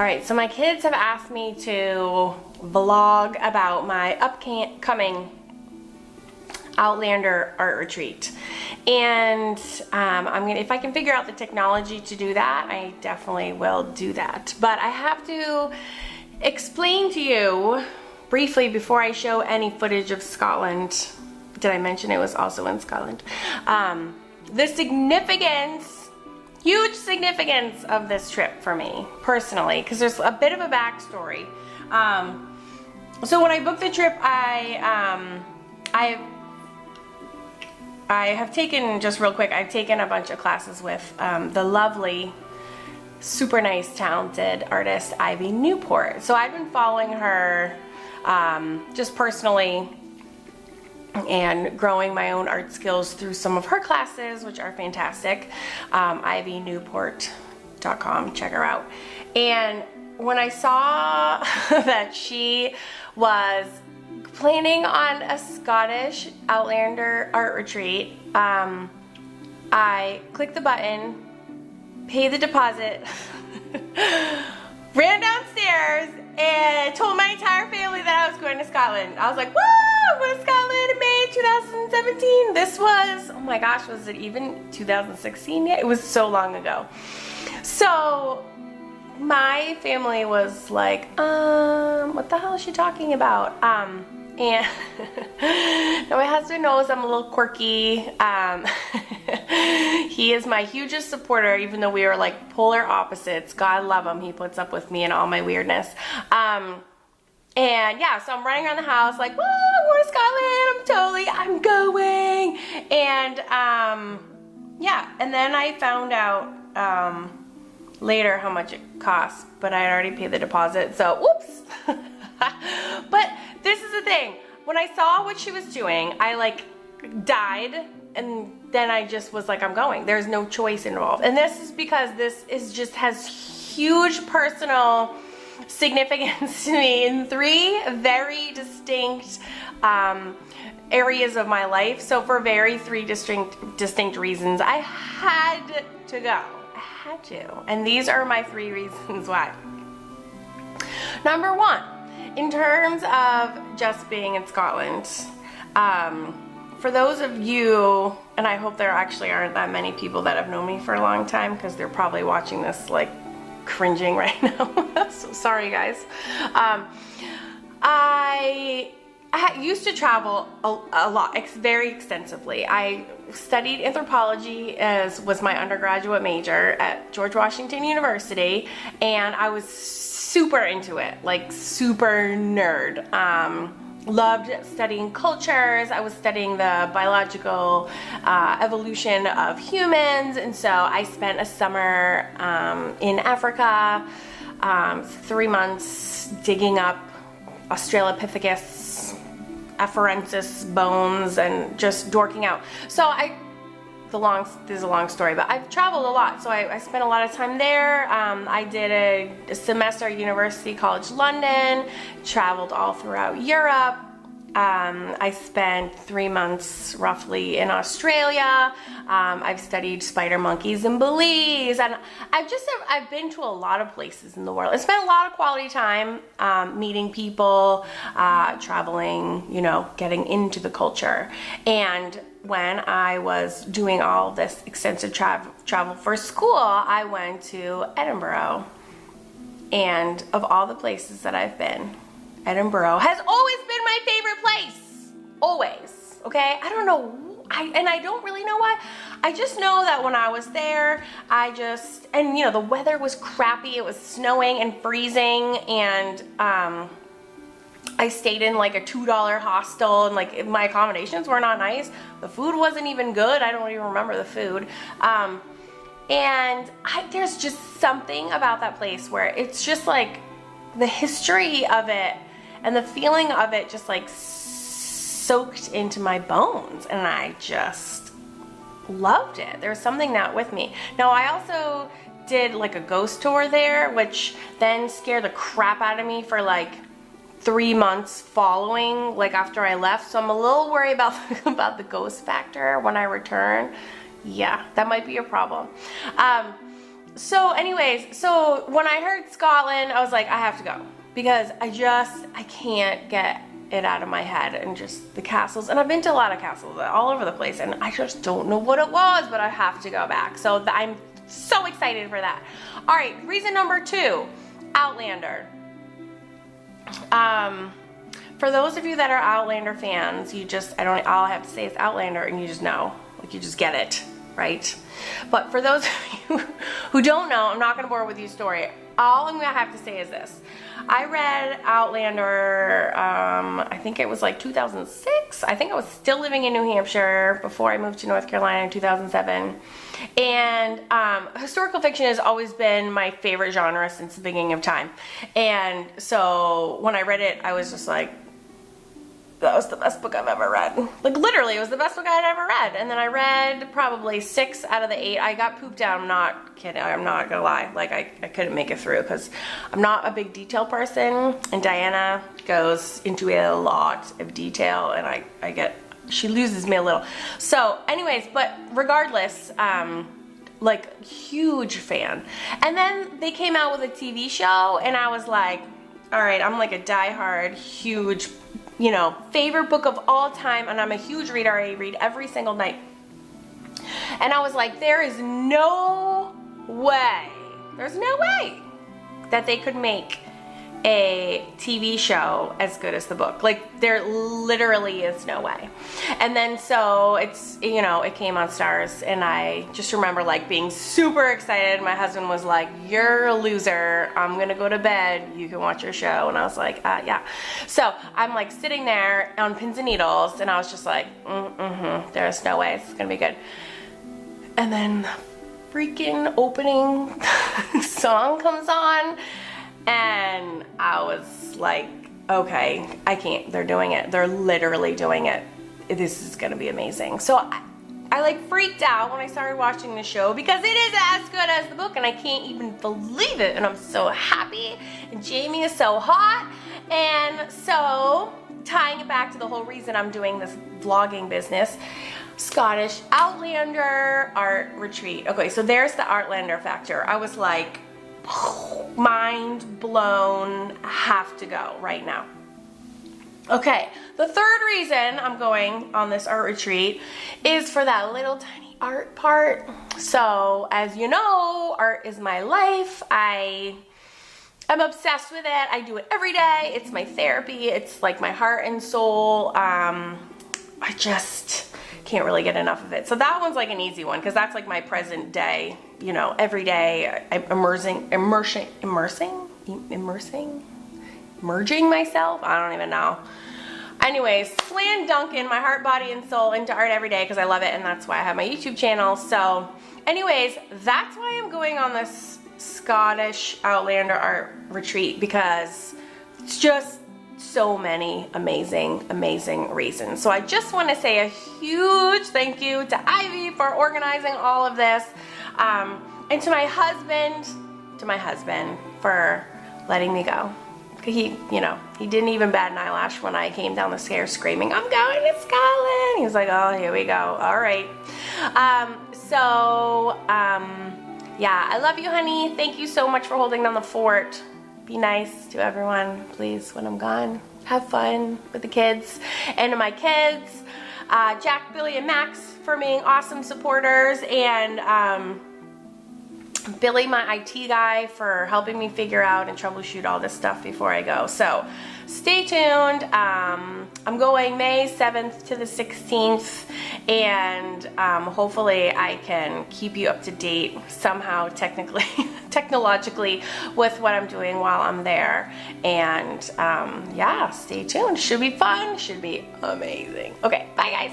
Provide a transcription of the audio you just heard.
Alright, so my kids have asked me to vlog about my upcoming Outlander art retreat. And if I can figure out the technology to do that, I definitely will do that. But I have to explain to you briefly before I show any footage of Scotland. Did I mention it was also in Scotland? The significance, huge significance of this trip for me personally, because there's a bit of a backstory. So when I booked the trip, I have taken, just real quick, I've taken a bunch of classes with the lovely, super nice, talented artist Ivy Newport. So I've been following her just personally and growing my own art skills through some of her classes, which are fantastic. IvyNewport.com, check her out. And when I saw that she was planning on a Scottish Outlander art retreat, I clicked the button, paid the deposit, ran downstairs, and told my entire family that I was going to Scotland. I was like, woo, I'm going to Scotland in May 2017. This was, oh my gosh, was it even 2016 yet? It was so long ago. So my family was like, what the hell is she talking about? And now my husband knows I'm a little quirky. He is my hugest supporter, even though we are like polar opposites. God love him. He puts up with me and all my weirdness. And yeah, so I'm running around the house like, whoa, I'm going to Scotland. I'm going. And yeah, and then I found out later how much it cost, but I had already paid the deposit, so whoops. But this is the thing, when I saw what she was doing, I like died, and then I just was like, I'm going. There's no choice involved. And this is because this is just has huge personal significance to me in three very distinct areas of my life. So for three distinct reasons, I had to go. I had to. And these are my three reasons why. Number one, in terms of just being in Scotland, for those of you, and I hope there actually aren't that many people that have known me for a long time, because they're probably watching this like cringing right now. So sorry guys. I used to travel a lot, very extensively. I studied anthropology as was my undergraduate major at George Washington University, and I was super into it, like super nerd. Loved studying cultures. I was studying the biological evolution of humans, and so I spent a summer in Africa, 3 months digging up Australopithecus afarensis bones and just dorking out. So this is a long story, but I've traveled a lot, so I spent a lot of time there. I did a semester at University College London, traveled all throughout Europe. I spent 3 months roughly in Australia. I've studied spider monkeys in Belize, and I've been to a lot of places in the world. I spent a lot of quality time meeting people, traveling, you know, getting into the culture. And when I was doing all this extensive travel for school, I went to Edinburgh. And of all the places that I've been, Edinburgh has always been my favorite place. Always. Okay? I don't know. I don't really know why. I just know that when I was there, and you know, the weather was crappy. It was snowing and freezing, and I stayed in like a $2 hostel, and like my accommodations were not nice. The food wasn't even good. I don't even remember the food. And there's just something about that place where it's just like the history of it and the feeling of it just like soaked into my bones, and I just loved it. There was something that with me. Now I also did like a ghost tour there, which then scared the crap out of me for like 3 months following, like after I left. So I'm a little worried about the ghost factor when I return. Yeah, that might be a problem. So anyways, so when I heard Scotland, I was like, I have to go because I can't get it out of my head, and just the castles. And I've been to a lot of castles all over the place, and I just don't know what it was, but I have to go back. So I'm so excited for that. All right, reason number 2, Outlander. For those of you that are Outlander fans, all I have to say is Outlander, and you just know, like you just get it, right? But for those of you who don't know, I'm not gonna bore with you story. All I'm gonna have to say is this. I read Outlander, I think it was like 2006. I think I was still living in New Hampshire before I moved to North Carolina in 2007. And historical fiction has always been my favorite genre since the beginning of time. And so when I read it, I was just like, that was the best book I've ever read. Like literally, it was the best book I had ever read. And then I read probably 6 out of the 8. I got pooped out. I'm not kidding. I'm not gonna lie. Like I couldn't make it through because I'm not a big detail person. And Diana goes into a lot of detail, and she loses me a little. So anyways, but regardless, like huge fan. And then they came out with a TV show, and I was like, all right, I'm like a diehard, huge, favorite book of all time, and I'm a huge reader. I read every single night. And I was like, there's no way that they could make a TV show as good as the book. Like there literally is no way. And then so it came on Stars, and I just remember like being super excited. My husband was like, you're a loser, I'm gonna go to bed, you can watch your show. And I was like, yeah. So I'm like sitting there on pins and needles, and I was just like, there's no way it's gonna be good. And then the freaking opening song comes on, and I was like, okay, I can't. They're doing it. They're literally doing it. This is gonna be amazing. So I like freaked out when I started watching the show because it is as good as the book, and I can't even believe it. And I'm so happy. And Jamie is so hot. And so tying it back to the whole reason I'm doing this vlogging business, Scottish Outlander art retreat. Okay, so there's the Outlander factor. I was like, mind blown, have to go right now. Okay, the third reason I'm going on this art retreat is for that little tiny art part. So as you know, art is my life. I'm obsessed with it. I do it every day. It's my therapy. It's like my heart and soul. I just can't really get enough of it. So that one's like an easy one because that's like my present day, every day I'm merging myself. I don't even know. Anyways, slam dunking my heart, body, and soul into art every day because I love it, and that's why I have my YouTube channel. So anyways, that's why I'm going on this Scottish Outlander art retreat, because it's just so many amazing reasons. So I just want to say a huge thank you to Ivy for organizing all of this, and to my husband for letting me go. He didn't even bat an eyelash when I came down the stairs screaming, I'm going to Scotland. He was like, oh, here we go. All right. Yeah, I love you, honey. Thank you so much for holding down the fort. Be nice to everyone, please, when I'm gone. Have fun with the kids. And to my kids, Jack, Billy, and Max for being awesome supporters, and Billy, my IT guy, for helping me figure out and troubleshoot all this stuff before I go. So stay tuned. I'm going May 7th to the 16th, and hopefully I can keep you up to date somehow technologically with what I'm doing while I'm there. And yeah, stay tuned. Should be fun. Should be amazing. Okay, bye guys.